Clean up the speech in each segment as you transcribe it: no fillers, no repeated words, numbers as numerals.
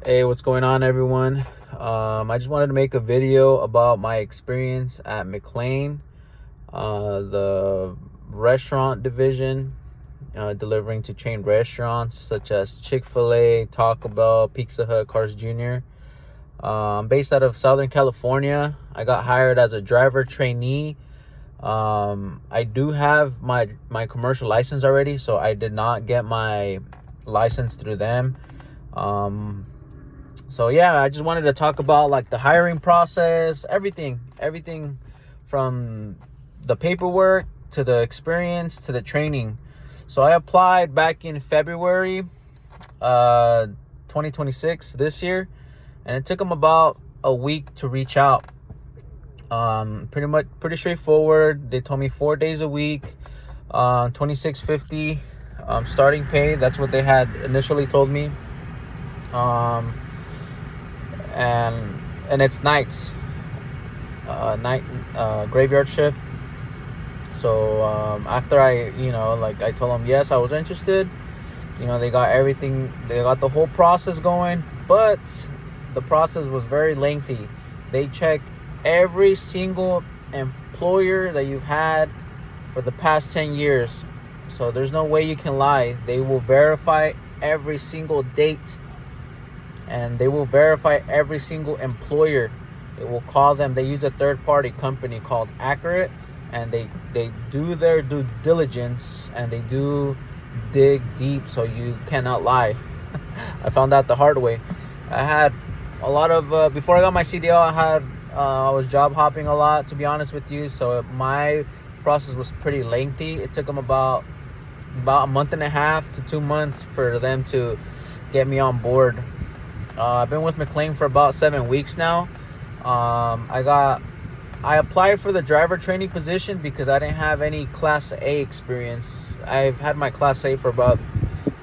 Hey, what's going on, everyone? I just wanted to make a video about my experience at McLane, the restaurant division, delivering to chain restaurants such as Chick-fil-A, Taco Bell, Pizza Hut, Carl's Jr. I'm based out of Southern California. I got hired as a driver trainee. I do have my commercial license already, so I did not get my license through them. So yeah, I just wanted to talk about like the hiring process, everything from the paperwork to the experience to the training. So I applied back in February 2026 this year, and it took them about a week to reach out. Pretty straightforward. They told me 4 days a week, $26.50 starting pay. That's what they had initially told me. And it's nights, graveyard shift. So after I told them yes, I was interested. They got everything, they got the whole process going, but the process was very lengthy. They check every single employer that you've had for the past 10 years. So there's no way you can lie. They will verify every single date, and they will verify every single employer. They will call them. They use a third-party company called Accurate, and they do their due diligence, and they do dig deep, so you cannot lie. I found out the hard way. I had a lot of before I got my CDL, I was job hopping a lot, to be honest with you. So my process was pretty lengthy. It took them about a month and a half to 2 months for them to get me on board. I've been with McLane for about 7 weeks now. I applied for the driver training position because I didn't have any Class A experience. I've had my Class A for about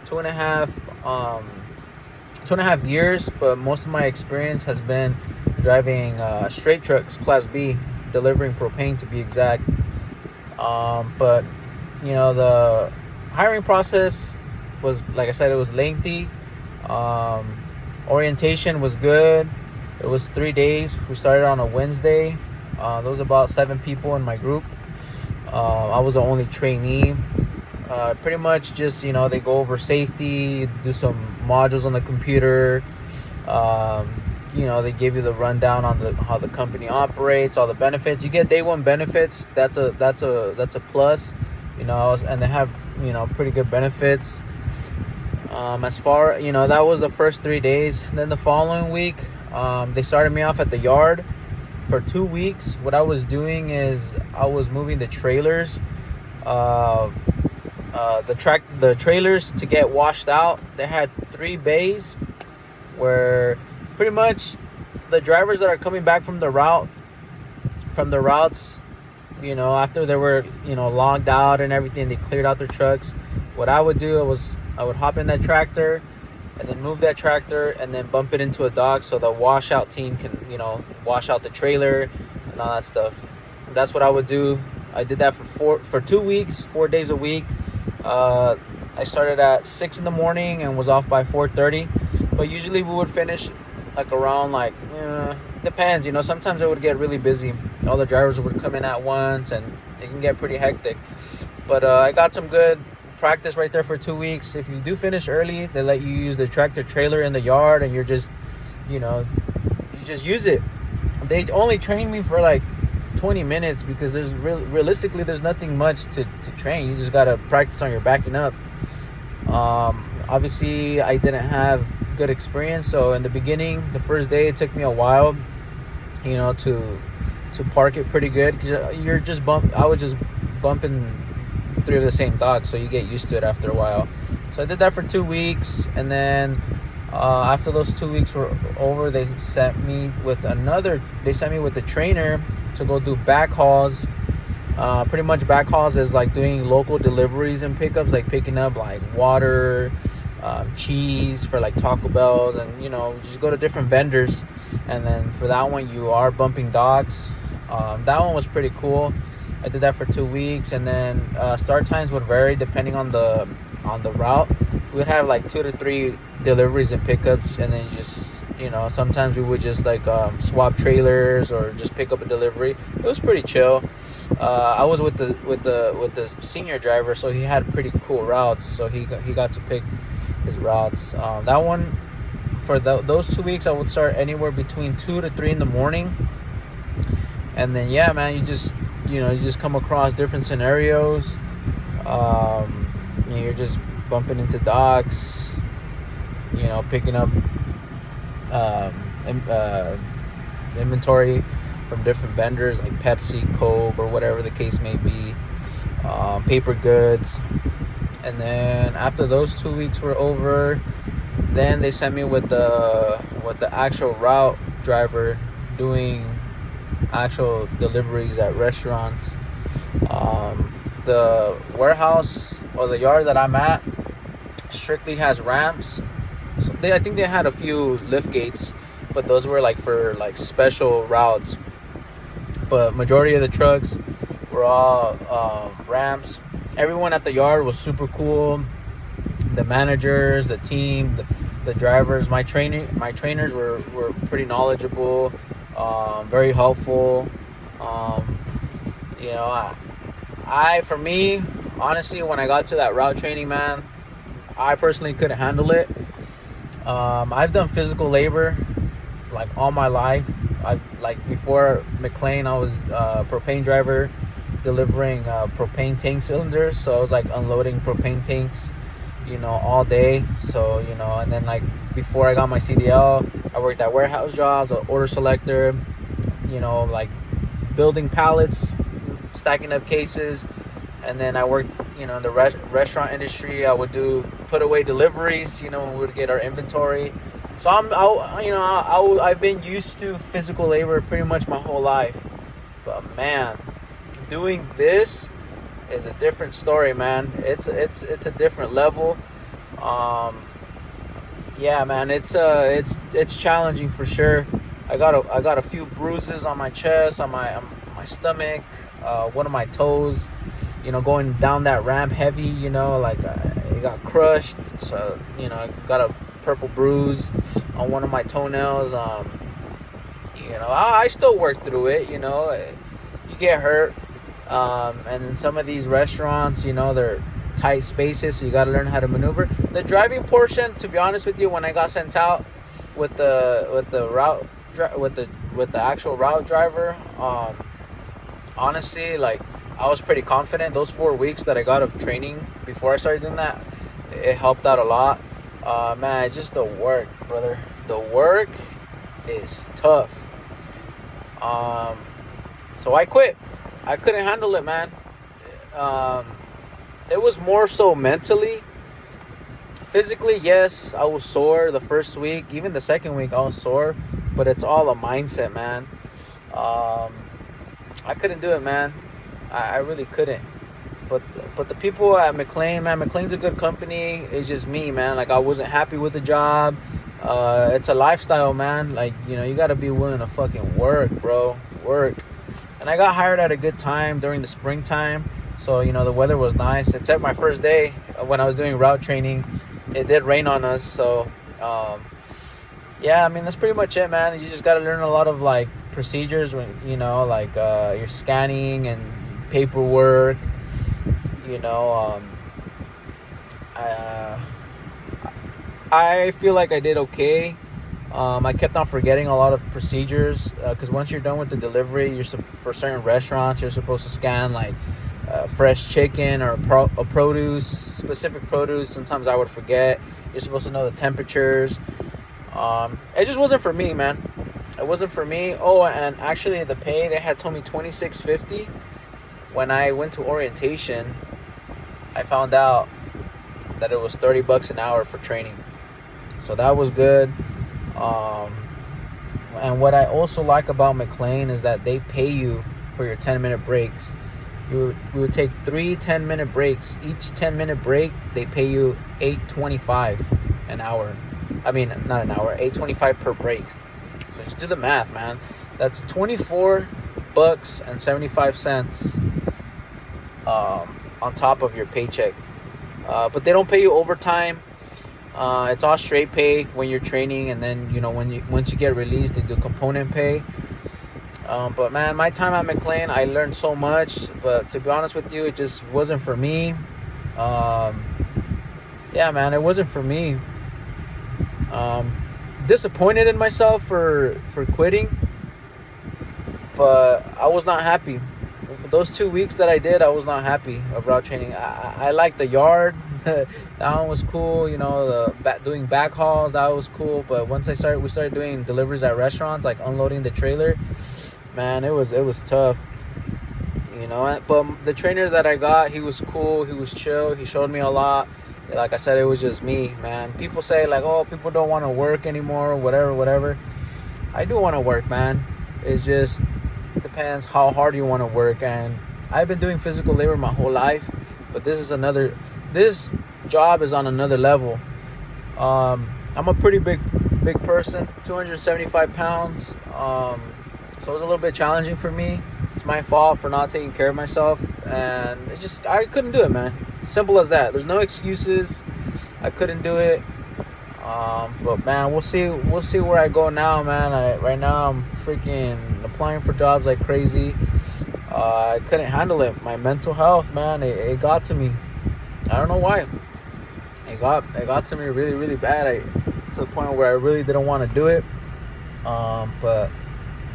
two and a half years, but most of my experience has been driving straight trucks, Class B, delivering propane to be exact. But the hiring process was, like I said, it was lengthy. Orientation was good. It was 3 days. We started on a Wednesday. There was about 7 people in my group. I was the only trainee. Pretty much just, they go over safety, do some modules on the computer. They give you the rundown on how the company operates, all the benefits. You get day one benefits. That's a plus, and they have, pretty good benefits. As far, that was the first 3 days. And then the following week, they started me off at the yard for 2 weeks. What I was doing is I was moving the trailers, the trailers to get washed out. They had 3 bays where pretty much the drivers that are coming back from the routes, after they were, logged out and everything, they cleared out their trucks. What I would do was I would hop in that tractor and then move that tractor and then bump it into a dock so the washout team can, wash out the trailer and all that stuff. And that's what I would do. I did that for 2 weeks, 4 days a week. I started at 6 in the morning and was off by 4:30. But usually we would finish like around depends. Sometimes it would get really busy. All the drivers would come in at once and it can get pretty hectic. But I got some good practice right there for 2 weeks. If you do finish early, they let you use the tractor trailer in the yard, and you're just, you just use it. They only trained me for like 20 minutes because realistically there's nothing much to train. You just gotta practice on your backing up. Obviously I didn't have good experience, so in the beginning, the first day, it took me a while, to park it pretty good, because I was just bumping 3 of the same dogs, so you get used to it after a while. So I did that for 2 weeks, and then after those 2 weeks were over, they sent me with the trainer to go do back hauls. Pretty much back hauls is like doing local deliveries and pickups, like picking up like water, cheese for like Taco Bells, and just go to different vendors. And then for that one, you are bumping docks. That one was pretty cool. I did that for 2 weeks, and then start times would vary depending on the route. We would have like 2 to 3 deliveries and pickups, and then just, sometimes we would just like swap trailers or just pick up a delivery. It was pretty chill. I was with the senior driver, so he had pretty cool routes. So he got to pick his routes. That one, for those 2 weeks, I would start anywhere between 2 to 3 in the morning, and then yeah, man, you just come across different scenarios. You're just bumping into docks, picking up inventory from different vendors like Pepsi, Coke, or whatever the case may be, paper goods. And then after those 2 weeks were over, then they sent me with the actual route driver doing actual deliveries at restaurants. The warehouse or the yard that I'm at strictly has ramps. So I think they had a few lift gates, but those were like for like special routes. But majority of the trucks were all ramps. Everyone at the yard was super cool. The managers, the team, the drivers, my trainers were pretty knowledgeable, very helpful. For me, honestly, when I got to that route training, man, I personally couldn't handle it. I've done physical labor like all my life. Before McLane, I was a propane driver delivering propane tank cylinders. So I was like unloading propane tanks, all day. So, and then like before I got my CDL, I worked at warehouse jobs, an order selector, like building pallets, stacking up cases. And then I worked, in the restaurant industry. I would do put away deliveries, when we would get our inventory. So I've been used to physical labor pretty much my whole life. But man, doing this is a different story, man. It's a different level. Yeah, man, it's challenging for sure. I got a few bruises on my chest, on my stomach, one of my toes. Going down that ramp heavy, it got crushed. So, I got a purple bruise on one of my toenails. I still work through it. You get hurt. And in some of these restaurants, they're tight spaces, so you got to learn how to maneuver. The driving portion, to be honest with you, when I got sent out with the actual route driver, honestly, like, I was pretty confident. Those 4 weeks that I got of training before I started doing that, it helped out a lot. Man, it's just the work, brother. The work is tough. So I quit. I couldn't handle it, man. It was more so mentally. Physically, yes, I was sore the first week. Even the second week, I was sore. But it's all a mindset, man. I couldn't do it, man. I really couldn't. But the people at McLane, man, McLane's a good company. It's just me, man. Like, I wasn't happy with the job. It's a lifestyle, man. Like, you got to be willing to fucking work, bro. Work. And I got hired at a good time during the springtime. So, the weather was nice. Except my first day when I was doing route training, it did rain on us. So, yeah, I mean, that's pretty much it, man. You just got to learn a lot of, like, procedures when, your scanning and paperwork. I feel like I did okay. I kept on forgetting a lot of procedures because once you're done with the delivery, for certain restaurants, you're supposed to scan like fresh chicken or a produce, specific produce. Sometimes I would forget. You're supposed to know the temperatures. It just wasn't for me, man. It wasn't for me. Oh, and actually the pay, they had told me $26.50. When I went to orientation, I found out that it was $30 an hour for training. So that was good. And what I also like about McLane is that they pay you for your 10-minute breaks. We would take 3 10-minute breaks. Each 10-minute break, they pay you $8.25 an hour. I mean, not an hour, $8.25 per break. So just do the math, man. That's $24.75 on top of your paycheck. But they don't pay you overtime. It's all straight pay when you're training, and then once you get released, they do component pay. But man, my time at McLane, I learned so much. But to be honest with you, it just wasn't for me. Yeah, man, it wasn't for me. Disappointed in myself for quitting, but I was not happy. Those 2 weeks that I did, I was not happy about training. I liked the yard. That one was cool. Doing back hauls, that was cool. But once we started doing deliveries at restaurants, like unloading the trailer. Man, it was tough. But the trainer that I got, he was cool. He was chill. He showed me a lot. Like I said, it was just me, man. People say like, oh, people don't want to work anymore, whatever. I do want to work, man. It just depends how hard you want to work. And I've been doing physical labor my whole life, but this job is on another level. I'm a pretty big person, 275 pounds. So it was a little bit challenging for me. It's my fault for not taking care of myself, and I couldn't do it, man. Simple as that. There's no excuses. I couldn't do it. But man, we'll see where I go now, man. Right now I'm freaking applying for jobs like crazy. I couldn't handle it. My mental health, man, it got to me. I don't know why. It got to me really, really bad. To the point where I really didn't want to do it. But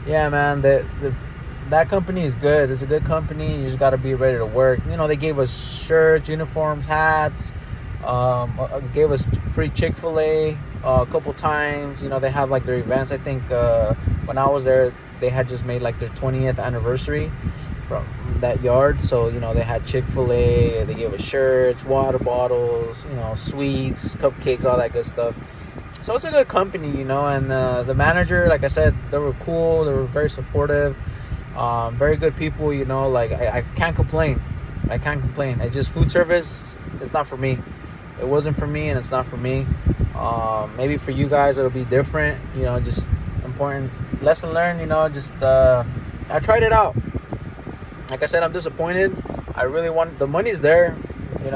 yeah, man, that company is good. It's a good company. You just got to be ready to work. They gave us shirts, uniforms, hats. Gave us free Chick-fil-A a couple times. They have like their events. I think when I was there, they had just made like their 20th anniversary from that yard. So they had Chick-fil-A. They gave us shirts, water bottles, sweets, cupcakes, all that good stuff. So it's a good company, and the manager, like I said, they were cool. They were very supportive. Very good people, like I can't complain. It's just food service. It's not for me. It wasn't for me, and it's not for me. Maybe for you guys it'll be different. Just important lesson learned. I tried it out. Like I said, I'm disappointed. I really want the money's there.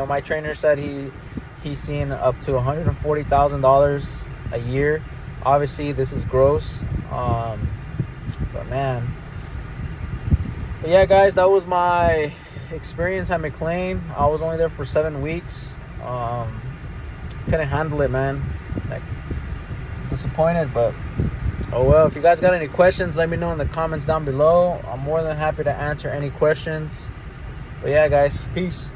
My trainer said he's seen up to $140,000 a year. Obviously, this is gross. But man. But yeah, guys, that was my experience at McLane. I was only there for 7 weeks. Couldn't handle it, man. Like, disappointed, but oh well. If you guys got any questions, let me know in the comments down below. I'm more than happy to answer any questions. But yeah, guys, peace.